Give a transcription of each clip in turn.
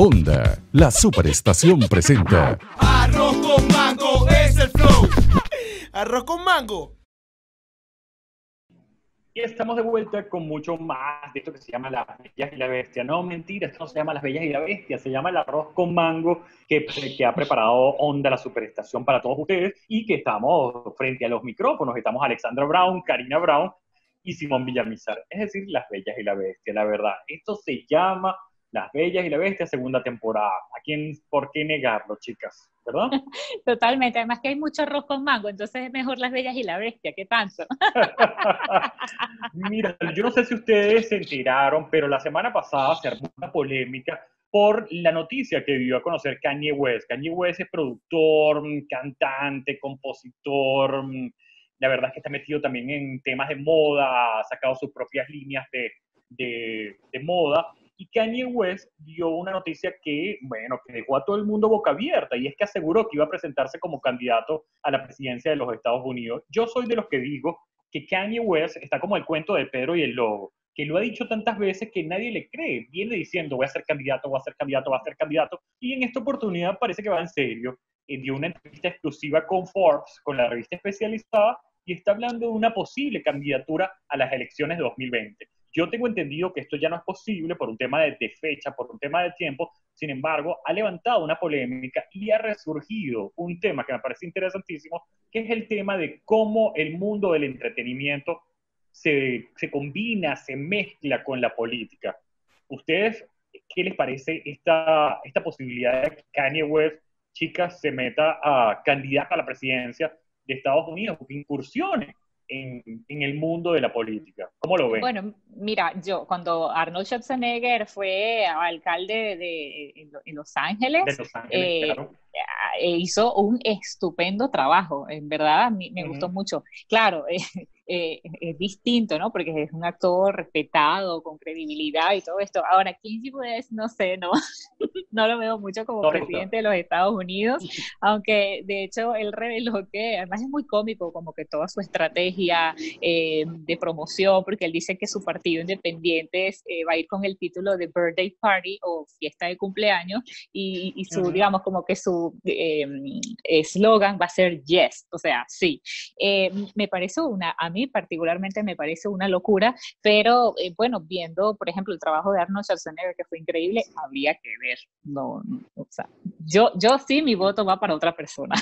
Onda, la superestación presenta Arroz con mango es el flow. Arroz con mango. Y estamos de vuelta con mucho más de esto que se llama Las Bellas y la Bestia. No, mentira, esto no se llama Las Bellas y la Bestia, se llama el arroz con mango que ha preparado Onda, la superestación, para todos ustedes, y que estamos frente a los micrófonos. Estamos Alexandra Brown, Karina Brown y Simón Villamizar. Es decir, Las Bellas y la Bestia, la verdad. Esto se llama Las Bellas y la Bestia, segunda temporada. ¿Por qué negarlo, chicas? ¿Verdad? Totalmente, además que hay mucho arroz con mango, entonces es mejor Las Bellas y la Bestia, ¿qué tanto? Mira, yo no sé si ustedes se enteraron, pero la semana pasada se armó una polémica por la noticia que dio a conocer Kanye West. Kanye West es productor, cantante, compositor, la verdad es que está metido también en temas de moda, ha sacado sus propias líneas de moda. Y Kanye West dio una noticia que, bueno, que dejó a todo el mundo boca abierta, y es que aseguró que iba a presentarse como candidato a la presidencia de los Estados Unidos. Yo soy de los que digo que Kanye West está como el cuento de Pedro y el Lobo, que lo ha dicho tantas veces que nadie le cree. Viene diciendo, voy a ser candidato, voy a ser candidato, voy a ser candidato, y en esta oportunidad parece que va en serio. Dio una entrevista exclusiva con Forbes, con la revista especializada, y está hablando de una posible candidatura a las elecciones de 2020. Yo tengo entendido que esto ya no es posible por un tema de fecha, por un tema de tiempo. Sin embargo, ha levantado una polémica y ha resurgido un tema que me parece interesantísimo, que es el tema de cómo el mundo del entretenimiento se combina, se mezcla con la política. ¿Ustedes qué les parece esta posibilidad de que Kanye West, chicas, se meta a candidata a la presidencia de Estados Unidos, que incursione en el mundo de la política? ¿Cómo lo ven? Bueno, mira, yo cuando Arnold Schwarzenegger fue alcalde en Los Ángeles, De Los Ángeles, claro. hizo un estupendo trabajo, en verdad, a mí me gustó mucho. Claro, es distinto, ¿no? Porque es un actor respetado, con credibilidad y todo esto. Ahora, Kanye West, no sé, no, no lo veo mucho como presidente de los Estados Unidos, aunque de hecho él reveló que, además es muy cómico, como que toda su estrategia de promoción, porque él dice que su partido independiente va a ir con el título de Birthday Party o fiesta de cumpleaños, y su, digamos, como que su eslogan va a ser yes, o sea, sí. Me parece a mí particularmente me parece una locura, pero bueno, viendo, por ejemplo, el trabajo de Arnold Schwarzenegger, que fue increíble, habría que ver. No, o sea, yo sí, mi voto va para otra persona.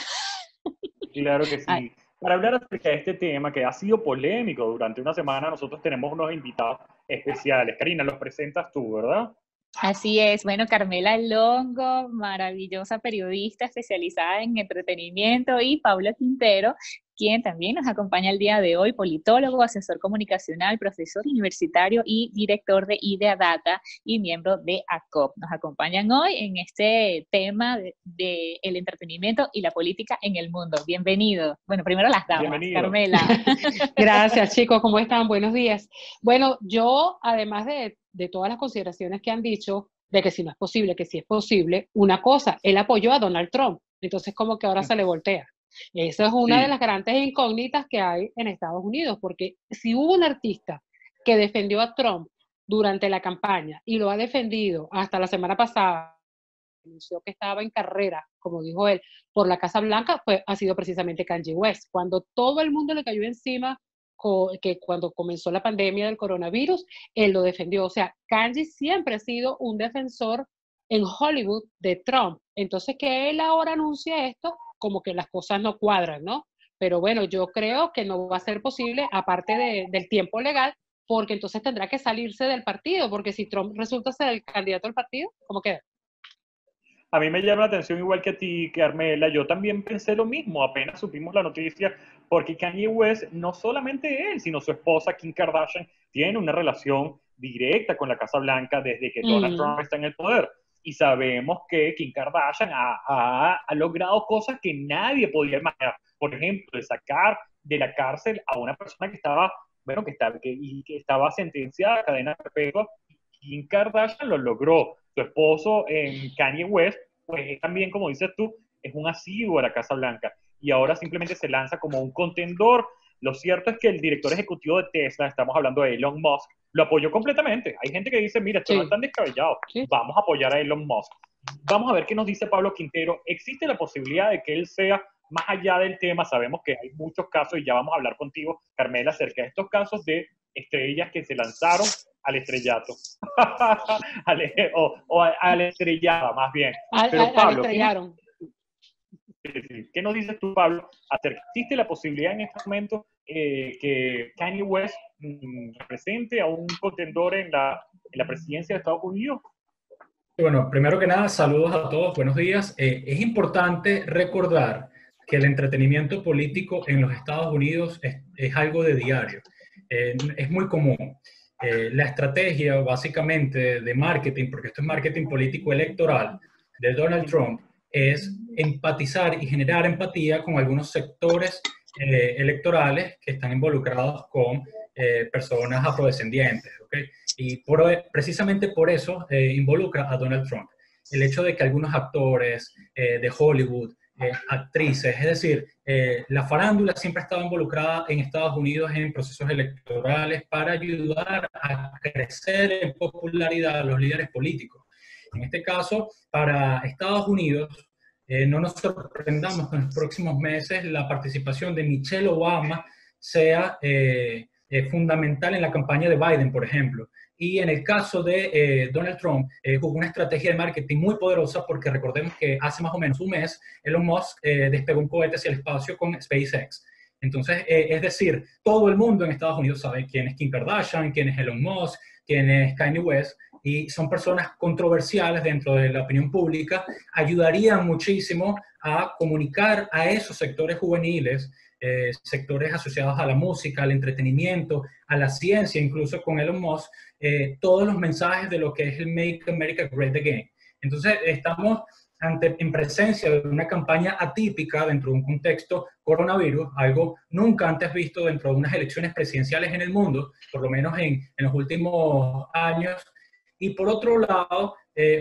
Claro que sí. Ay. Para hablar acerca de este tema que ha sido polémico durante una semana, nosotros tenemos unos invitados especiales. Karina, los presentas tú, ¿verdad? Así es, bueno, Carmela Longo, maravillosa periodista especializada en entretenimiento, y Paula Quintero, quien también nos acompaña el día de hoy, politólogo, asesor comunicacional, profesor universitario y director de IDEA Data y miembro de ACOP. Nos acompañan hoy en este tema de el entretenimiento y la política en el mundo. Bienvenido. Bueno, primero las damas. Bienvenido. Carmela. Gracias, chicos. ¿Cómo están? Buenos días. Bueno, yo, además de todas las consideraciones que han dicho, de que si no es posible, que sí es posible, una cosa, él apoyó a Donald Trump, entonces como que ahora se le voltea. Esa es una de las grandes incógnitas que hay en Estados Unidos, porque si hubo un artista que defendió a Trump durante la campaña y lo ha defendido hasta la semana pasada, anunció que estaba en carrera, como dijo él, por la Casa Blanca, pues ha sido precisamente Kanye West. Cuando todo el mundo le cayó encima, que cuando comenzó la pandemia del coronavirus, él lo defendió. O sea, Kanye siempre ha sido un defensor en Hollywood de Trump. Entonces, que él ahora anuncie esto, como que las cosas no cuadran, ¿no? Pero bueno, yo creo que no va a ser posible, aparte del tiempo legal, porque entonces tendrá que salirse del partido, porque si Trump resulta ser el candidato al partido, ¿cómo queda? A mí me llama la atención, igual que a ti, Carmela, yo también pensé lo mismo, apenas supimos la noticia, porque Kanye West, no solamente él, sino su esposa Kim Kardashian, tienen una relación directa con la Casa Blanca desde que Donald Trump está en el poder. Y sabemos que Kim Kardashian ha logrado cosas que nadie podía imaginar. Por ejemplo, de sacar de la cárcel a una persona que estaba, bueno, que estaba sentenciada a cadena perpetua. Kim Kardashian lo logró. Su esposo, Kanye West, pues también, como dices tú, es un asiduo a la Casa Blanca. Y ahora simplemente se lanza como un contendor. Lo cierto es que el director ejecutivo de Tesla, estamos hablando de Elon Musk, lo apoyó completamente. Hay gente que dice, mira, esto no es tan descabellado, vamos a apoyar a Elon Musk. Vamos a ver qué nos dice Pablo Quintero. ¿Existe la posibilidad de que él sea más allá del tema? Sabemos que hay muchos casos, y ya vamos a hablar contigo, Carmela, acerca de estos casos de estrellas que se lanzaron al estrellato. A la estrellada, más bien. Pero Pablo, estrellaron. ¿Qué nos dices tú, Pablo? ¿Existe la posibilidad en este momento que Kanye West represente a un contendor en la presidencia de Estados Unidos? Bueno, primero que nada, saludos a todos, buenos días. Es importante recordar que el entretenimiento político en los Estados Unidos es algo de diario. Es muy común. La estrategia, básicamente, de marketing, porque esto es marketing político electoral, de Donald Trump, es empatizar y generar empatía con algunos sectores electorales que están involucrados con personas afrodescendientes, ¿okay? Y precisamente por eso involucra a Donald Trump. El hecho de que algunos actores de Hollywood, actrices, es decir, la farándula siempre ha estado involucrada en Estados Unidos en procesos electorales para ayudar a crecer en popularidad a los líderes políticos. En este caso, para Estados Unidos, no nos sorprendamos que en los próximos meses la participación de Michelle Obama sea fundamental en la campaña de Biden, por ejemplo. Y en el caso de Donald Trump, jugó una estrategia de marketing muy poderosa porque recordemos que hace más o menos un mes Elon Musk despegó un cohete hacia el espacio con SpaceX. Entonces, es decir, todo el mundo en Estados Unidos sabe quién es Kim Kardashian, quién es Elon Musk, quién es Kanye West, y son personas controversiales dentro de la opinión pública. Ayudarían muchísimo a comunicar a esos sectores juveniles, sectores asociados a la música, al entretenimiento, a la ciencia, incluso con Elon Musk, todos los mensajes de lo que es el Make America Great Again. Entonces, estamos en presencia de una campaña atípica dentro de un contexto coronavirus, algo nunca antes visto dentro de unas elecciones presidenciales en el mundo, por lo menos en los últimos años. Y por otro lado,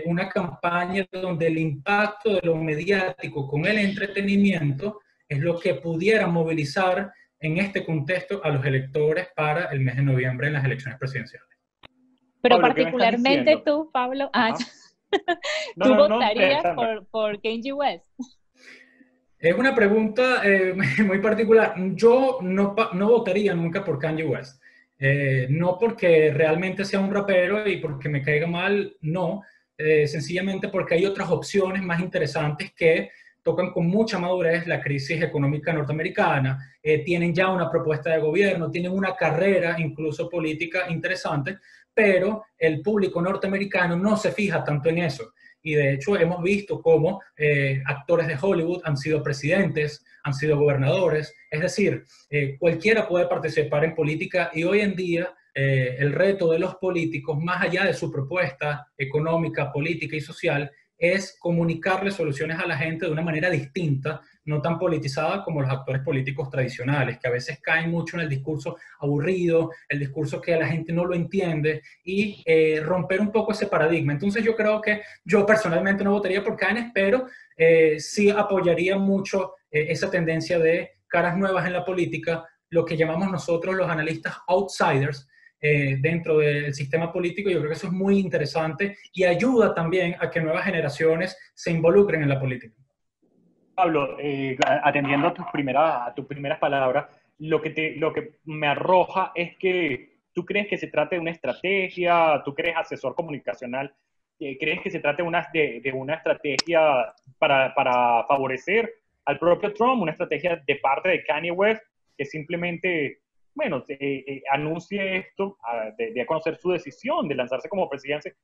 una campaña donde el impacto de lo mediático con el entretenimiento es lo que pudiera movilizar en este contexto a los electores para el mes de noviembre en las elecciones presidenciales. Pero Pablo, particularmente tú, Pablo, ¿tú votarías por Kanye West? Es una pregunta muy particular. Yo no votaría nunca por Kanye West. No porque realmente sea un rapero y porque me caiga mal, no. Sencillamente porque hay otras opciones más interesantes que tocan con mucha madurez la crisis económica norteamericana, tienen ya una propuesta de gobierno, tienen una carrera incluso política interesante, pero el público norteamericano no se fija tanto en eso. Y de hecho hemos visto cómo actores de Hollywood han sido presidentes, han sido gobernadores, es decir, cualquiera puede participar en política y hoy en día el reto de los políticos, más allá de su propuesta económica, política y social, es comunicarle soluciones a la gente de una manera distinta, no tan politizada como los actores políticos tradicionales, que a veces caen mucho en el discurso aburrido, el discurso que la gente no lo entiende, y romper un poco ese paradigma. Entonces yo creo que yo personalmente no votaría por Kanye, pero sí apoyaría mucho esa tendencia de caras nuevas en la política, lo que llamamos nosotros los analistas outsiders, dentro del sistema político. Yo creo que eso es muy interesante y ayuda también a que nuevas generaciones se involucren en la política. Pablo, atendiendo a tus primeras palabras, lo que me arroja es que tú crees que se trata de una estrategia, tú crees asesor comunicacional, crees que se trata de una estrategia para favorecer al propio Trump, una estrategia de parte de Kanye West, que simplemente, bueno, anuncie esto, de conocer su decisión de lanzarse como presidente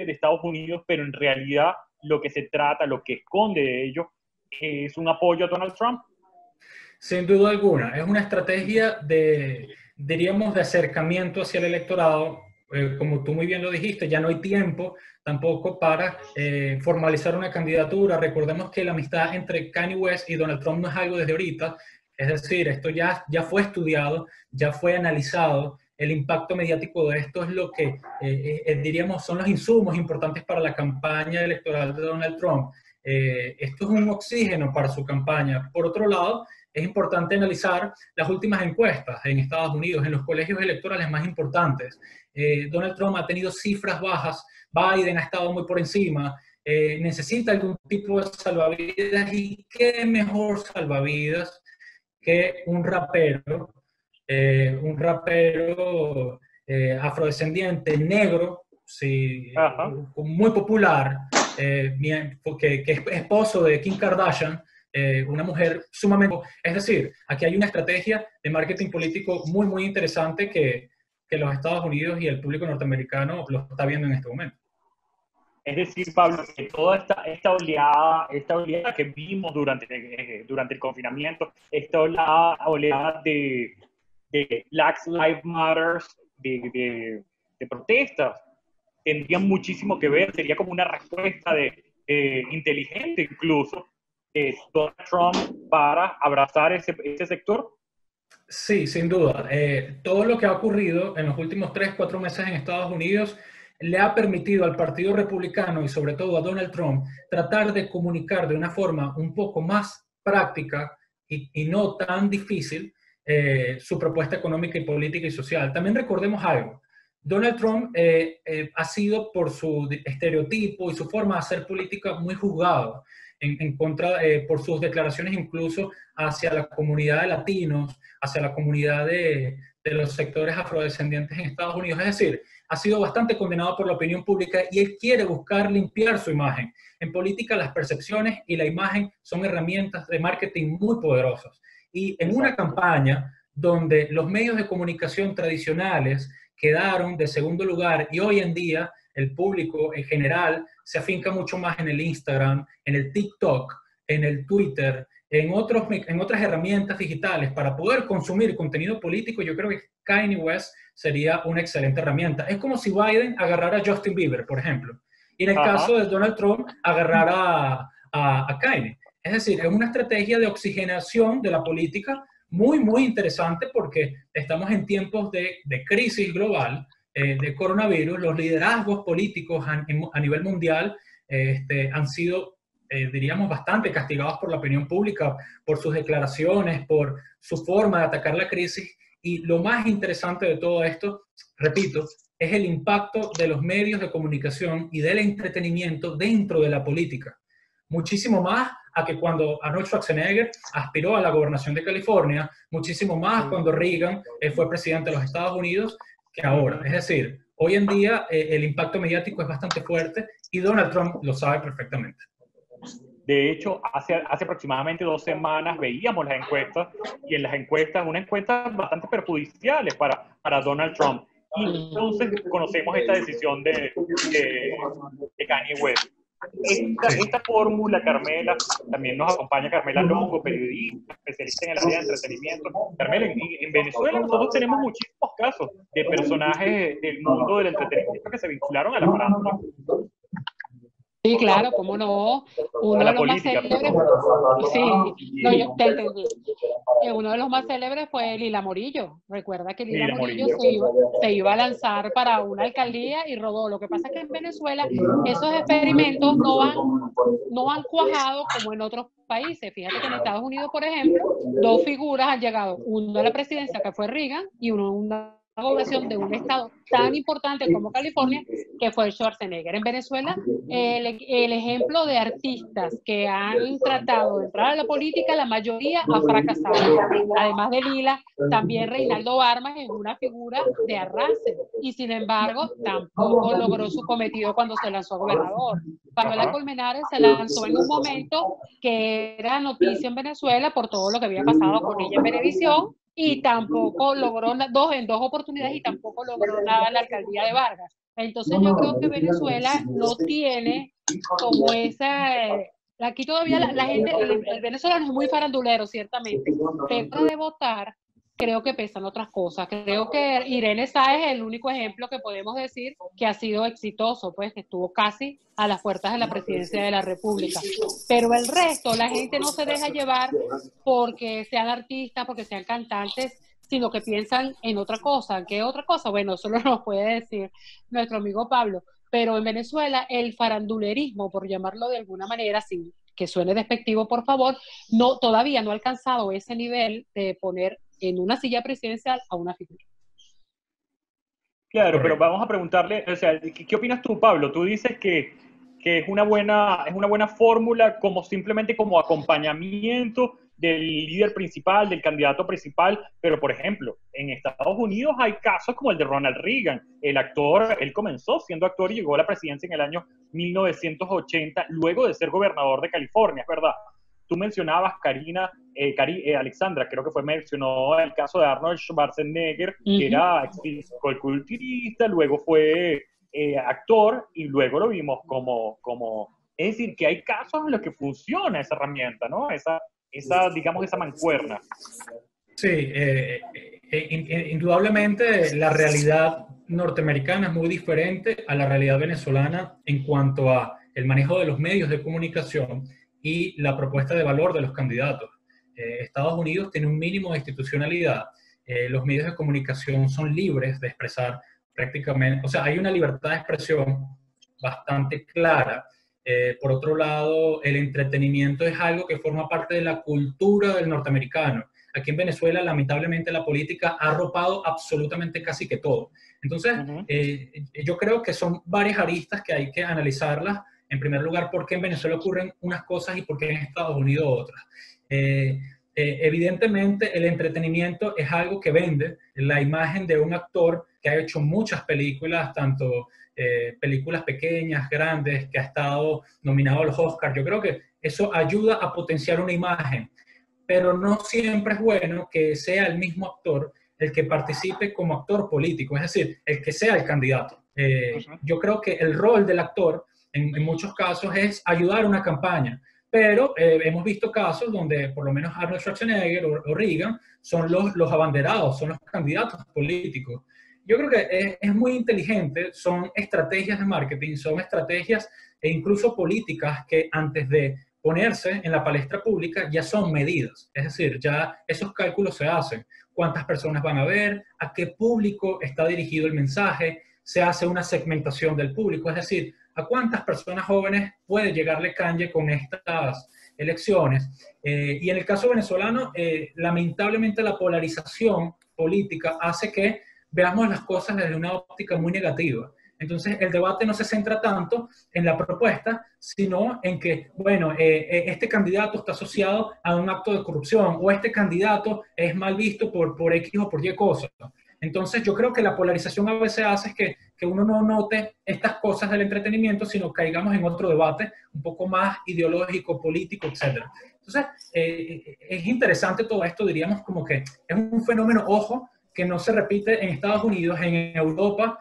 de Estados Unidos, pero en realidad lo que se trata, lo que esconde de ello, es un apoyo a Donald Trump. Sin duda alguna, es una estrategia diríamos, de acercamiento hacia el electorado. Como tú muy bien lo dijiste, ya no hay tiempo tampoco para formalizar una candidatura. Recordemos que la amistad entre Kanye West y Donald Trump no es algo desde ahorita. Es decir, esto ya fue estudiado, ya fue analizado. El impacto mediático de esto es lo que, diríamos, son los insumos importantes para la campaña electoral de Donald Trump. Esto es un oxígeno para su campaña. Por otro lado, es importante analizar las últimas encuestas en Estados Unidos, en los colegios electorales más importantes. Donald Trump ha tenido cifras bajas, Biden ha estado muy por encima, necesita algún tipo de salvavidas, y qué mejor salvavidas que un rapero afrodescendiente, negro, sí, muy popular, que es esposo de Kim Kardashian, una mujer sumamente... Es decir, aquí hay una estrategia de marketing político muy, muy interesante que los Estados Unidos y el público norteamericano lo está viendo en este momento. Es decir, Pablo, que toda esta oleada que vimos durante el confinamiento, esta oleada de Black Lives Matter, de protestas, tendría muchísimo que ver, sería como una respuesta inteligente incluso de Donald Trump para abrazar ese sector. Sí, sin duda. Todo lo que ha ocurrido en los últimos 3-4 meses en Estados Unidos le ha permitido al Partido Republicano y sobre todo a Donald Trump tratar de comunicar de una forma un poco más práctica y no tan difícil su propuesta económica y política y social. También recordemos algo. Donald Trump ha sido, por su estereotipo y su forma de hacer política, muy juzgado en contra, por sus declaraciones incluso hacia la comunidad de latinos, hacia la comunidad de los sectores afrodescendientes en Estados Unidos. Es decir, ha sido bastante condenado por la opinión pública y él quiere buscar limpiar su imagen. En política, las percepciones y la imagen son herramientas de marketing muy poderosas. Y en una campaña donde los medios de comunicación tradicionales quedaron de segundo lugar y hoy en día el público en general se afinca mucho más en el Instagram, en el TikTok, en el Twitter, en otras herramientas digitales para poder consumir contenido político, yo creo que Kanye West sería una excelente herramienta. Es como si Biden agarrara a Justin Bieber, por ejemplo, y en el caso de Donald Trump agarrara a Kanye. Es decir, es una estrategia de oxigenación de la política muy, muy interesante porque estamos en tiempos de crisis global, de coronavirus. Los liderazgos políticos a nivel mundial han sido, diríamos, bastante castigados por la opinión pública, por sus declaraciones, por su forma de atacar la crisis. Y lo más interesante de todo esto, repito, es el impacto de los medios de comunicación y del entretenimiento dentro de la política. Muchísimo más a que cuando Arnold Schwarzenegger aspiró a la gobernación de California, muchísimo más cuando Reagan fue presidente de los Estados Unidos, que ahora. Es decir, hoy en día el impacto mediático es bastante fuerte y Donald Trump lo sabe perfectamente. De hecho, hace aproximadamente 2 semanas veíamos las encuestas y en las encuestas, unas encuestas bastante perjudiciales para Donald Trump. Y entonces conocemos esta decisión de Kanye West. Esta fórmula, Carmela, también nos acompaña Carmela Longo, periodista, especialista en el área de entretenimiento. Carmela, en Venezuela nosotros tenemos muchísimos casos de personajes del mundo del entretenimiento que se vincularon a la farándula. Sí, claro, cómo no. Uno de los más célebres, sí, no, yo te entendí. Uno de los más célebres fue Lila Morillo. Recuerda que Lila Morillo se iba a lanzar para una alcaldía y rodó. Lo que pasa es que en Venezuela esos experimentos no han cuajado como en otros países. Fíjate que en Estados Unidos, por ejemplo, 2 figuras han llegado. Uno a la presidencia, que fue Reagan, y uno a una gobernación de un estado tan importante como California, que fue Schwarzenegger. En Venezuela, el ejemplo de artistas que han tratado de entrar a la política, la mayoría ha fracasado. Además de Lila, también Reinaldo Armas es una figura de arrastre y sin embargo tampoco logró su cometido cuando se lanzó a gobernador. Pamela Colmenares se lanzó en un momento que era noticia en Venezuela por todo lo que había pasado con ella en Venevisión, y tampoco logró en 2 oportunidades y tampoco logró nada en la alcaldía de Vargas. Entonces yo creo que Venezuela no tiene como esa... Aquí todavía la gente, el venezolano es muy farandulero, ciertamente, pero de votar creo que pesan otras cosas. Creo que Irene Sáez es el único ejemplo que podemos decir que ha sido exitoso, pues que estuvo casi a las puertas de la presidencia de la República. Pero el resto, la gente no se deja llevar porque sean artistas, porque sean cantantes, sino que piensan en otra cosa. ¿Qué otra cosa? Bueno, eso no nos puede decir nuestro amigo Pablo. Pero en Venezuela el farandulerismo, por llamarlo de alguna manera, sin que suene despectivo, por favor, todavía no ha alcanzado ese nivel de poner en una silla presidencial a una figura. Claro, pero vamos a preguntarle, o sea, ¿qué opinas tú, Pablo? Tú dices que que es una buena fórmula como simplemente como acompañamiento del líder principal, del candidato principal, pero por ejemplo, en Estados Unidos hay casos como el de Ronald Reagan, el actor, él comenzó siendo actor y llegó a la presidencia en el año 1980, luego de ser gobernador de California, es verdad. Tú mencionabas, Alexandra, creo que mencionó el caso de Arnold Schwarzenegger, que era culturista, luego fue actor y luego lo vimos es decir, que hay casos en los que funciona esa herramienta, ¿no? Digamos, esa mancuerna. Sí, indudablemente la realidad norteamericana es muy diferente a la realidad venezolana en cuanto a el manejo de los medios de comunicación y la propuesta de valor de los candidatos. Estados Unidos tiene un mínimo de institucionalidad, los medios de comunicación son libres de expresar prácticamente, o sea, hay una libertad de expresión bastante clara. Por otro lado, el entretenimiento es algo que forma parte de la cultura del norteamericano. Aquí en Venezuela, lamentablemente, la política ha arropado absolutamente casi que todo. Entonces, yo creo que son varias aristas que hay que analizarlas. En primer lugar, por qué en Venezuela ocurren unas cosas y por qué en Estados Unidos otras. Evidentemente, el entretenimiento es algo que vende la imagen de un actor que ha hecho muchas películas, tanto películas pequeñas, grandes, que ha estado nominado a los Oscars. Yo creo que eso ayuda a potenciar una imagen, pero no siempre es bueno que sea el mismo actor el que participe como actor político, es decir, el que sea el candidato. Yo creo que el rol del actor en muchos casos es ayudar a una campaña, pero hemos visto casos donde por lo menos Arnold Schwarzenegger o Reagan son los abanderados, son los candidatos políticos. Yo creo que es muy inteligente, son estrategias de marketing, son estrategias e incluso políticas que antes de ponerse en la palestra pública ya son medidas. Es decir, ya esos cálculos se hacen. ¿Cuántas personas van a ver? ¿A qué público está dirigido el mensaje? Se hace una segmentación del público, es decir, ¿a cuántas personas jóvenes puede llegarle Kanye con estas elecciones? Y en el caso venezolano, lamentablemente la polarización política hace que veamos las cosas desde una óptica muy negativa. Entonces, el debate no se centra tanto en la propuesta, sino en que, bueno, este candidato está asociado a un acto de corrupción o este candidato es mal visto por X o por Y cosas. Entonces, yo creo que la polarización a veces hace que uno no note estas cosas del entretenimiento, sino caigamos en otro debate un poco más ideológico, político, etc. Entonces, es interesante todo esto, diríamos como que es un fenómeno, ojo, que no se repite en Estados Unidos, en Europa.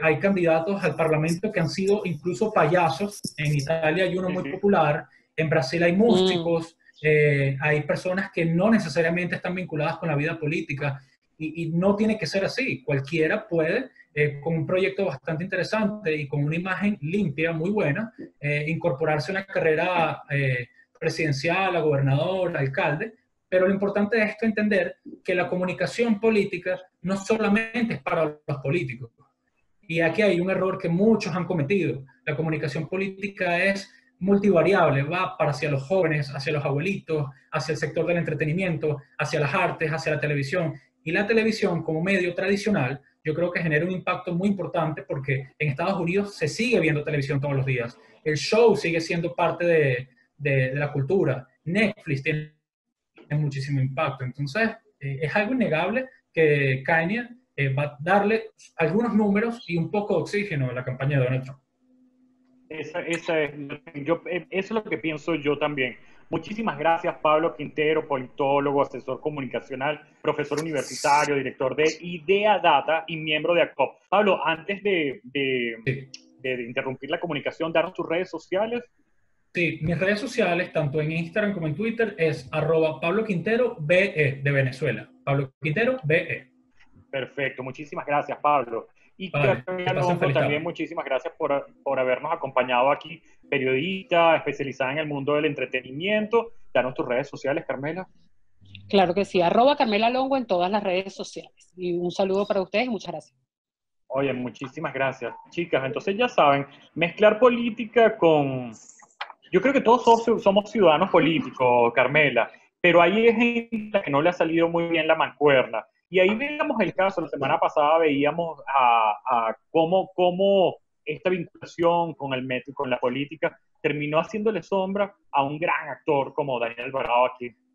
Hay candidatos al Parlamento que han sido incluso payasos. En Italia hay uno muy popular. En Brasil hay músicos. Hay personas que no necesariamente están vinculadas con la vida política. Y no tiene que ser así. Cualquiera puede, con un proyecto bastante interesante y con una imagen limpia, muy buena, incorporarse a una carrera presidencial, a gobernador, a alcalde. Pero lo importante de esto es entender que la comunicación política no solamente es para los políticos. Y aquí hay un error que muchos han cometido. La comunicación política es multivariable, va hacia los jóvenes, hacia los abuelitos, hacia el sector del entretenimiento, hacia las artes, hacia la televisión. Y la televisión como medio tradicional, yo creo que genera un impacto muy importante porque en Estados Unidos se sigue viendo televisión todos los días. El show sigue siendo parte de la cultura. Netflix tiene muchísimo impacto. Entonces, es algo innegable que Kanye va a darle algunos números y un poco de oxígeno a la campaña de Donald Trump. Eso es lo que pienso yo también. Muchísimas gracias, Pablo Quintero, politólogo, asesor comunicacional, profesor universitario, director de Idea Data y miembro de ACOP. Pablo, antes de interrumpir la comunicación, darnos tus redes sociales. Sí, mis redes sociales, tanto en Instagram como en Twitter, es @PabloQuinteroBE de Venezuela. Pablo Quintero BE. Perfecto, muchísimas gracias, Pablo. Y vale, también muchísimas gracias por habernos acompañado aquí, periodista especializada en el mundo del entretenimiento. Danos tus redes sociales, Carmela. Claro que sí, @Carmela Longo en todas las redes sociales. Y un saludo para ustedes y muchas gracias. Oye, muchísimas gracias. Chicas, entonces ya saben, mezclar política con... Yo creo que todos somos ciudadanos políticos, Carmela, pero hay gente que no le ha salido muy bien la mancuerna. Y ahí veíamos el caso, la semana pasada veíamos a cómo esta vinculación con la política terminó haciéndole sombra a un gran actor como Daniel Alvarado,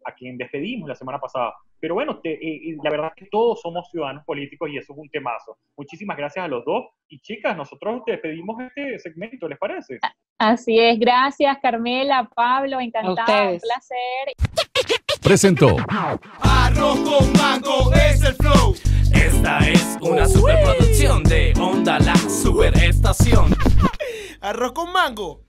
a quien despedimos la semana pasada. Pero bueno, la verdad es que todos somos ciudadanos políticos y eso es un temazo. Muchísimas gracias a los dos. Y chicas, nosotros despedimos este segmento, ¿les parece? Así es, gracias Carmela, Pablo, encantada, un placer. Presentó Arroz con mango es el flow. Esta es una superproducción de Onda La Superestación. Arroz con mango